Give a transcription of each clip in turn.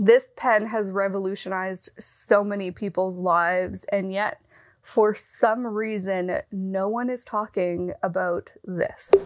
This pen has revolutionized so many people's lives, and yet, for some reason, no one is talking about this.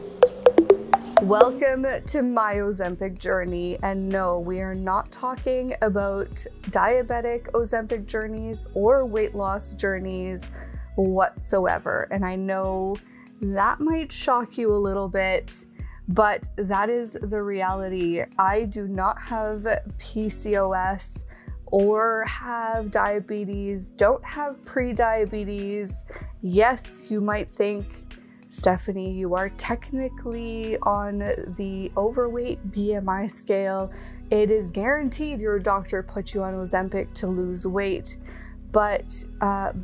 Welcome to my Ozempic journey, and no, we are not talking about diabetic Ozempic journeys or weight loss journeys whatsoever. And I know that might shock you a little bit, but that is the reality. I do not have PCOS or have diabetes, don't have pre-diabetes. Yes, you might think, Stephanie, you are technically on the overweight BMI scale. It is guaranteed your doctor put you on Ozempic to lose weight. But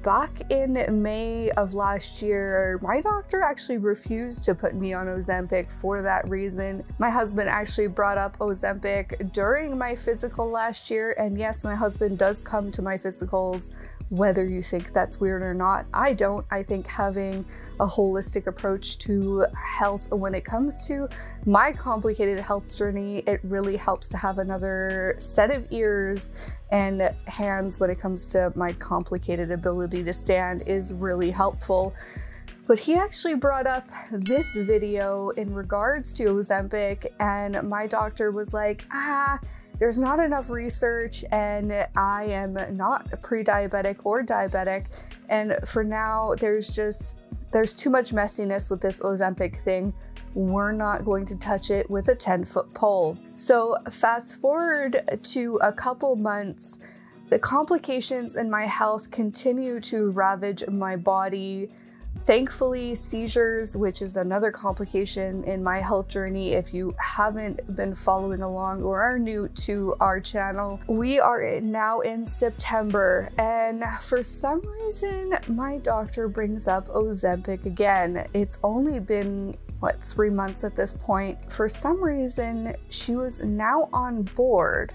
back in May of last year, my doctor actually refused to put me on Ozempic for that reason. My husband actually brought up Ozempic during my physical last year. And yes, my husband does come to my physicals, whether you think that's weird or not. I don't. I think having a holistic approach to health when it comes to my complicated health journey, it really helps to have another set of ears and hands when it comes to my complicated ability to stand is really helpful. But he actually brought up this video in regards to Ozempic, and my doctor was like, there's not enough research, and I am not pre-diabetic or diabetic. And for now, there's too much messiness with this Ozempic thing. We're not going to touch it with a 10-foot pole. So fast forward to a couple months, the complications in my health continue to ravage my body. Thankfully, seizures, which is another complication in my health journey, if you haven't been following along or are new to our channel, we are now in September, and for some reason, my doctor brings up Ozempic again. It's only been, 3 months at this point. For some reason, she was now on board,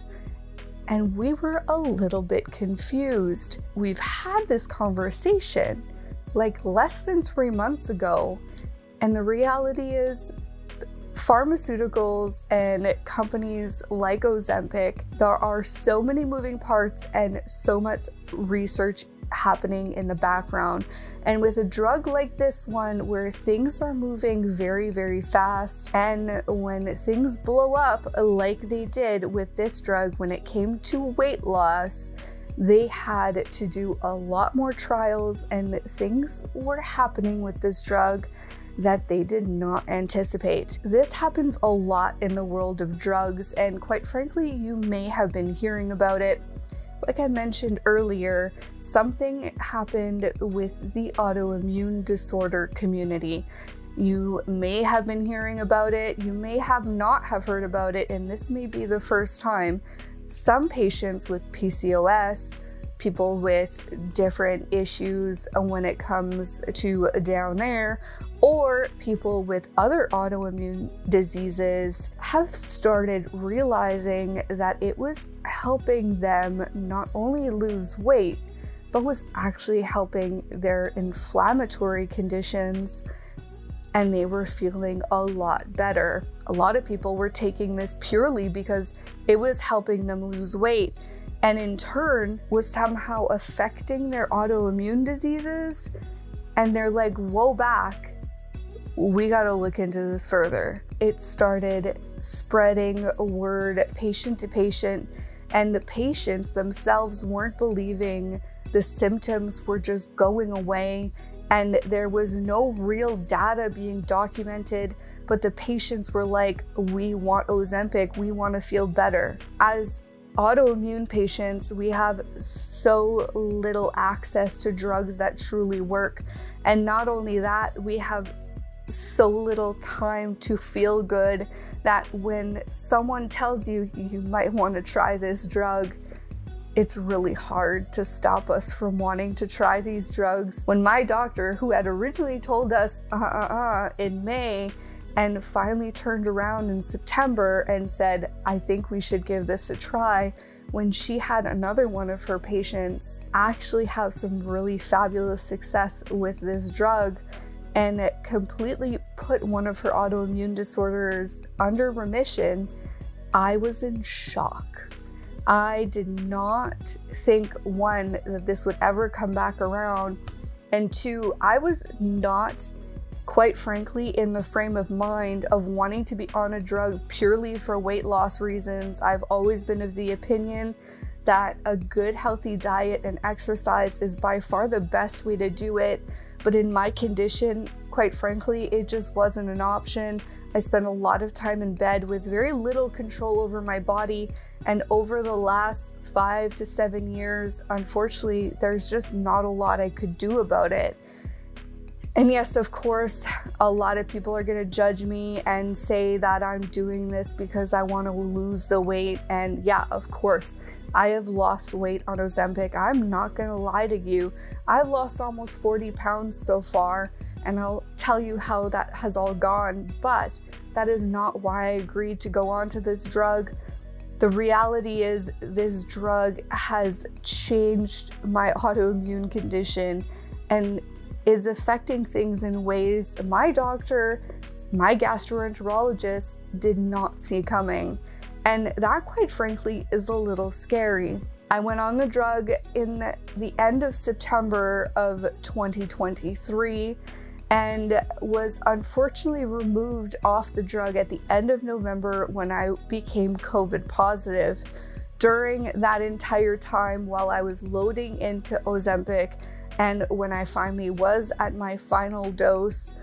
and we were a little bit confused. We've had this conversation like less than 3 months ago, and the reality is pharmaceuticals and companies like Ozempic, there are so many moving parts and so much research happening in the background. And with a drug like this one, where things are moving very, very fast, and when things blow up like they did with this drug when it came to weight loss, they had to do a lot more trials, and things were happening with this drug that they did not anticipate. This happens a lot in the world of drugs, and quite frankly, you may have been hearing about it. Like I mentioned earlier, something happened with the autoimmune disorder community. You may have been hearing about it, you may have not have heard about it, and this may be the first time. Some patients with PCOS, people with different issues when it comes to down there, or people with other autoimmune diseases have started realizing that it was helping them not only lose weight, but was actually helping their inflammatory conditions, and they were feeling a lot better. A lot of people were taking this purely because it was helping them lose weight, and in turn was somehow affecting their autoimmune diseases. And they're like, whoa, back, we gotta look into this further. It started spreading word patient to patient, and the patients themselves weren't believing the symptoms were just going away, and there was no real data being documented, but the patients were like, we want Ozempic, we want to feel better. As autoimmune patients, we have so little access to drugs that truly work. And not only that, we have so little time to feel good that when someone tells you you might want to try this drug, it's really hard to stop us from wanting to try these drugs. When my doctor, who had originally told us in May, and finally turned around in September and said, I think we should give this a try, when she had another one of her patients actually have some really fabulous success with this drug, and it completely put one of her autoimmune disorders under remission, I was in shock. I did not think, one, that this would ever come back around, and two, I was not, quite frankly, in the frame of mind of wanting to be on a drug purely for weight loss reasons. I've always been of the opinion that a good healthy diet and exercise is by far the best way to do it, but in my condition, quite frankly, it just wasn't an option. I spent a lot of time in bed with very little control over my body, and over the last 5 to 7 years, unfortunately, there's just not a lot I could do about it. And yes, of course, a lot of people are going to judge me and say that I'm doing this because I want to lose the weight. And yeah, of course, I have lost weight on Ozempic. I'm not going to lie to you. I've lost almost 40 pounds so far, and I'll tell you how that has all gone. But that is not why I agreed to go on to this drug. The reality is this drug has changed my autoimmune condition and is affecting things in ways my doctor, my gastroenterologist, did not see coming. And that, quite frankly, is a little scary. I went on the drug in the end of September of 2023 and was unfortunately removed off the drug at the end of November when I became COVID positive. During that entire time, while I was loading into Ozempic, and when I finally was at my final dose,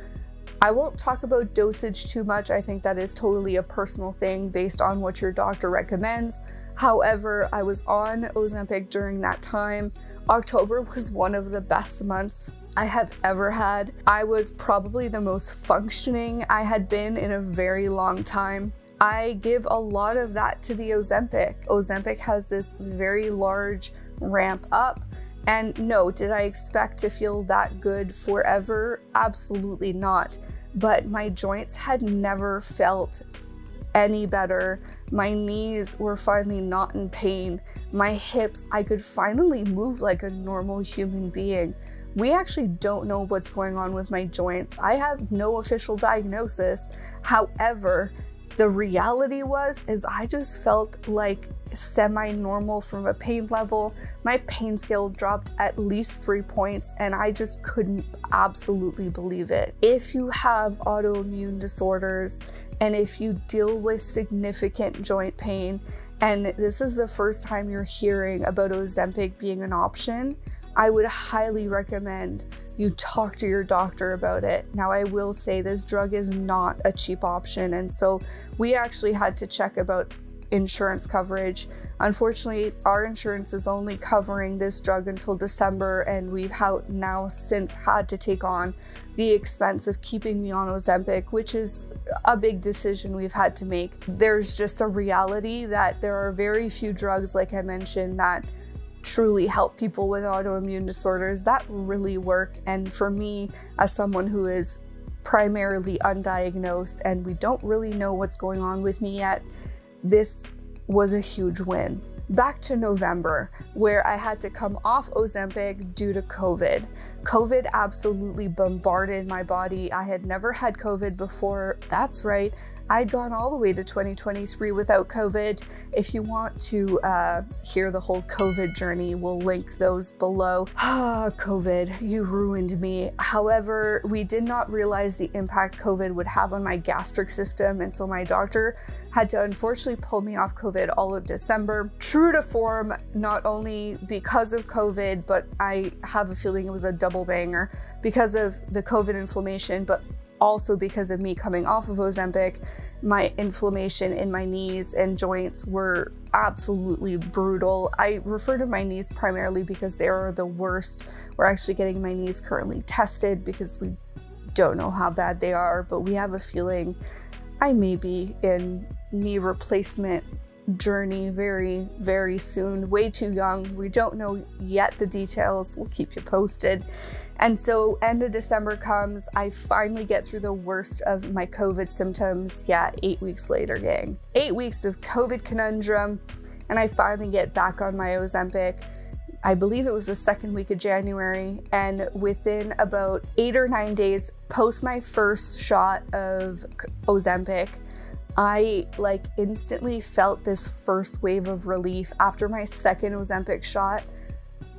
I won't talk about dosage too much. I think that is totally a personal thing based on what your doctor recommends. However, I was on Ozempic during that time. October was one of the best months I have ever had. I was probably the most functioning I had been in a very long time. I give a lot of that to the Ozempic. Ozempic has this very large ramp up. And no, did I expect to feel that good forever? Absolutely not. But my joints had never felt any better. My knees were finally not in pain. My hips, I could finally move like a normal human being. We actually don't know what's going on with my joints. I have no official diagnosis. However, the reality is I just felt like semi-normal from a pain level. My pain scale dropped at least 3 points, and I just couldn't absolutely believe it. If you have autoimmune disorders and if you deal with significant joint pain, and this is the first time you're hearing about Ozempic being an option, I would highly recommend you talk to your doctor about it. Now, I will say this drug is not a cheap option, and so we actually had to check about insurance coverage. Unfortunately, our insurance is only covering this drug until December, and we've now since had to take on the expense of keeping me on Ozempic, which is a big decision we've had to make. There's just a reality that there are very few drugs, like I mentioned, that truly help people with autoimmune disorders that really work. And for me, as someone who is primarily undiagnosed and we don't really know what's going on with me yet, this was a huge win. Back to November, where I had to come off Ozempic due to COVID. COVID absolutely bombarded my body. I had never had COVID before. That's right, I'd gone all the way to 2023 without COVID. If you want to hear the whole COVID journey, we'll link those below. COVID, you ruined me. However, we did not realize the impact COVID would have on my gastric system, and so my doctor had to unfortunately pull me off COVID all of December. True to form, not only because of COVID, but I have a feeling it was a double banger because of the COVID inflammation, but also because of me coming off of Ozempic. My inflammation in my knees and joints were absolutely brutal. I refer to my knees primarily because they are the worst. We're actually getting my knees currently tested because we don't know how bad they are, but we have a feeling I may be in knee replacement journey very, very soon. Way too young. We don't know yet the details. We'll keep you posted. And so end of December comes, I finally get through the worst of my COVID symptoms. Yeah, 8 weeks later, gang. 8 weeks of COVID conundrum, and I finally get back on my Ozempic. I believe it was the second week of January, and within about 8 or 9 days post my first shot of Ozempic, I like instantly felt this first wave of relief. After my second Ozempic shot,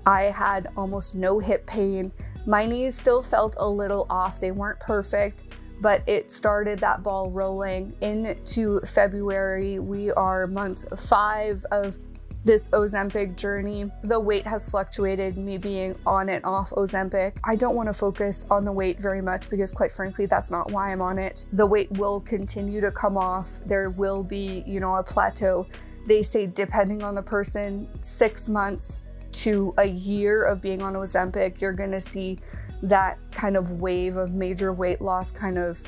I had almost no hip pain. My knees still felt a little off. They weren't perfect, but it started that ball rolling into February. We are month 5 of this Ozempic journey. The weight has fluctuated, me being on and off Ozempic. I don't want to focus on the weight very much because quite frankly, that's not why I'm on it. The weight will continue to come off. There will be, you know, a plateau. They say depending on the person, 6 months to a year of being on Ozempic, you're gonna see that kind of wave of major weight loss kind of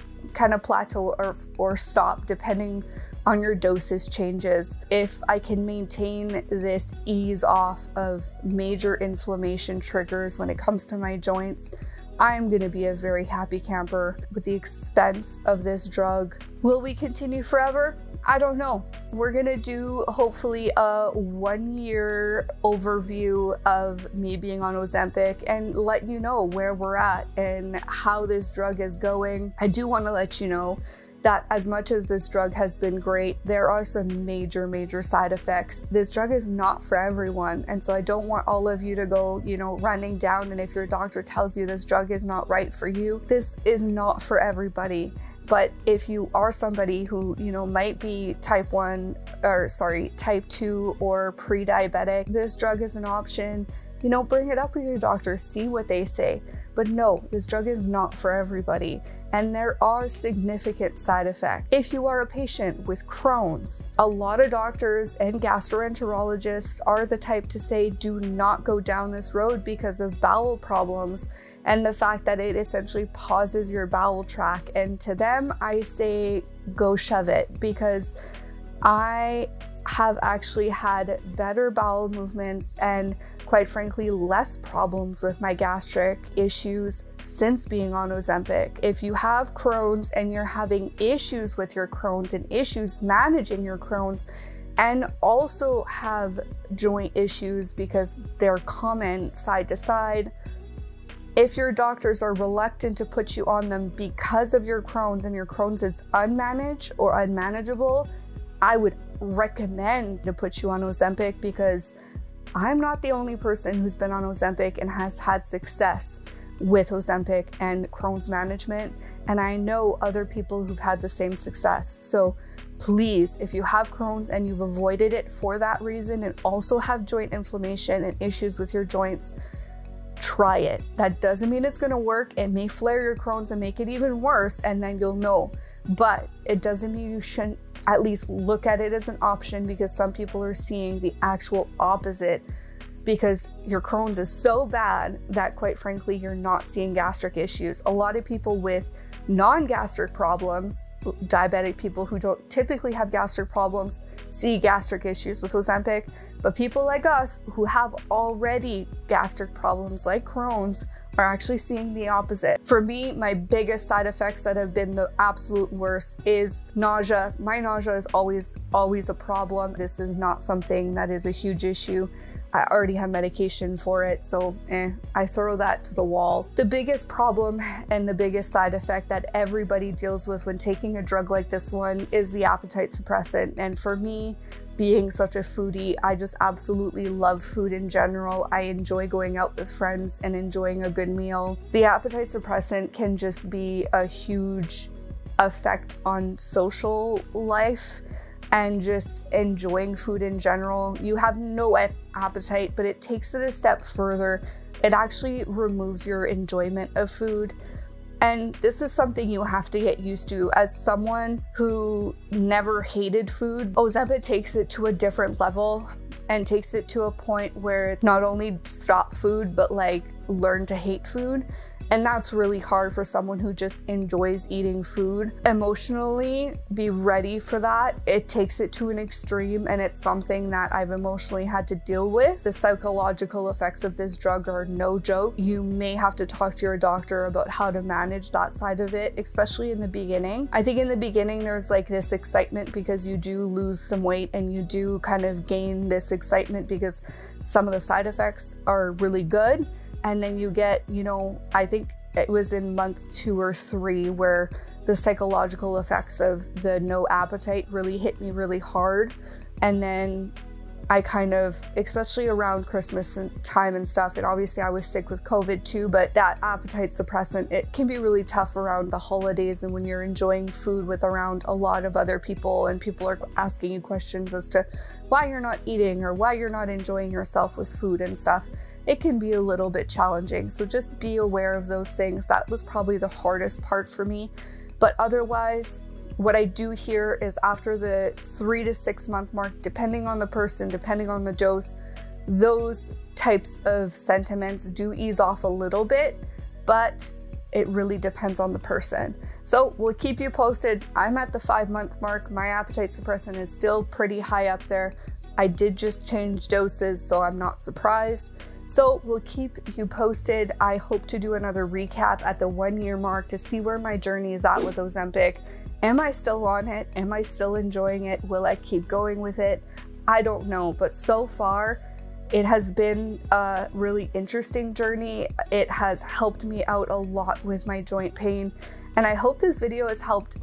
plateau or stop depending on your dosage changes. If I can maintain this ease off of major inflammation triggers when it comes to my joints, I'm gonna be a very happy camper with the expense of this drug. Will we continue forever? I don't know. We're gonna do hopefully a 1-year overview of me being on Ozempic and let you know where we're at and how this drug is going. I do want to let you know that as much as this drug has been great, there are some major side effects. This drug is not for everyone. And so I don't want all of you to go, you know, running down. And if your doctor tells you this drug is not right for you, this is not for everybody. But if you are somebody who, you know, might be type 2 or pre-diabetic, this drug is an option. You know, bring it up with your doctor, see what they say. But no, this drug is not for everybody. And there are significant side effects. If you are a patient with Crohn's, a lot of doctors and gastroenterologists are the type to say, do not go down this road because of bowel problems and the fact that it essentially pauses your bowel tract. And to them, I say, go shove it, because I have actually had better bowel movements and quite frankly less problems with my gastric issues since being on Ozempic. If you have Crohn's and you're having issues with your Crohn's and issues managing your Crohn's, and also have joint issues because they're common side to side, if your doctors are reluctant to put you on them because of your Crohn's and your Crohn's is unmanaged or unmanageable, I would recommend to put you on Ozempic, because I'm not the only person who's been on Ozempic and has had success with Ozempic and Crohn's management. And I know other people who've had the same success. So please, if you have Crohn's and you've avoided it for that reason and also have joint inflammation and issues with your joints, try it. That doesn't mean it's gonna work. It may flare your Crohn's and make it even worse, and then you'll know. But it doesn't mean you shouldn't at least look at it as an option, because some people are seeing the actual opposite, because your Crohn's is so bad that quite frankly, you're not seeing gastric issues. A lot of people with non-gastric problems, diabetic people who don't typically have gastric problems, see gastric issues with Ozempic, but people like us who have already gastric problems like Crohn's are actually seeing the opposite. For me, my biggest side effects that have been the absolute worst is nausea. My nausea is always a problem. This is not something that is a huge issue. I already have medication for it, so I throw that to the wall. The biggest problem and the biggest side effect that everybody deals with when taking a drug like this one is the appetite suppressant. And for me, being such a foodie, I just absolutely love food in general. I enjoy going out with friends and enjoying a good meal. The appetite suppressant can just be a huge effect on social life and just enjoying food in general. You have no appetite, but it takes it a step further. It actually removes your enjoyment of food. And this is something you have to get used to. As someone who never hated food, Ozempic takes it to a different level and takes it to a point where it's not only stop food, but like learn to hate food. And that's really hard for someone who just enjoys eating food. Emotionally, be ready for that. It takes it to an extreme, and it's something that I've emotionally had to deal with. The psychological effects of this drug are no joke. You may have to talk to your doctor about how to manage that side of it, especially in the beginning. I think in the beginning, there's like this excitement because you do lose some weight and you do kind of gain this excitement because some of the side effects are really good. And then you get, you know, I think it was in month 2 or 3 where the psychological effects of the no appetite really hit me really hard. And then I kind of, especially around Christmas and time and stuff, and obviously I was sick with COVID too, but that appetite suppressant, it can be really tough around the holidays and when you're enjoying food with around a lot of other people and people are asking you questions as to why you're not eating or why you're not enjoying yourself with food and stuff. It can be a little bit challenging. So just be aware of those things. That was probably the hardest part for me. But otherwise, what I do here is after the 3 to 6 month mark, depending on the person, depending on the dose, those types of sentiments do ease off a little bit, but it really depends on the person. So we'll keep you posted. I'm at the 5 month mark. My appetite suppressant is still pretty high up there. I did just change doses, so I'm not surprised. So we'll keep you posted. I hope to do another recap at the 1 year mark to see where my journey is at with Ozempic. Am I still on it? Am I still enjoying it? Will I keep going with it? I don't know, but so far it has been a really interesting journey. It has helped me out a lot with my joint pain, and I hope this video has helped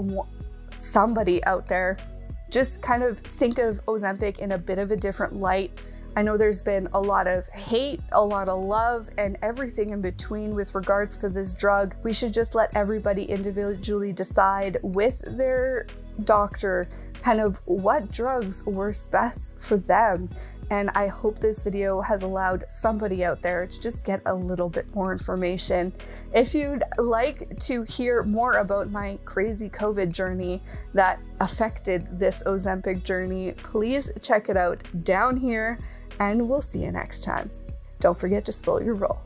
somebody out there just kind of think of Ozempic in a bit of a different light. I know there's been a lot of hate, a lot of love, and everything in between with regards to this drug. We should just let everybody individually decide with their doctor kind of what drugs works best for them. And I hope this video has allowed somebody out there to just get a little bit more information. If you'd like to hear more about my crazy COVID journey that affected this Ozempic journey, please check it out down here, and we'll see you next time. Don't forget to slow your roll.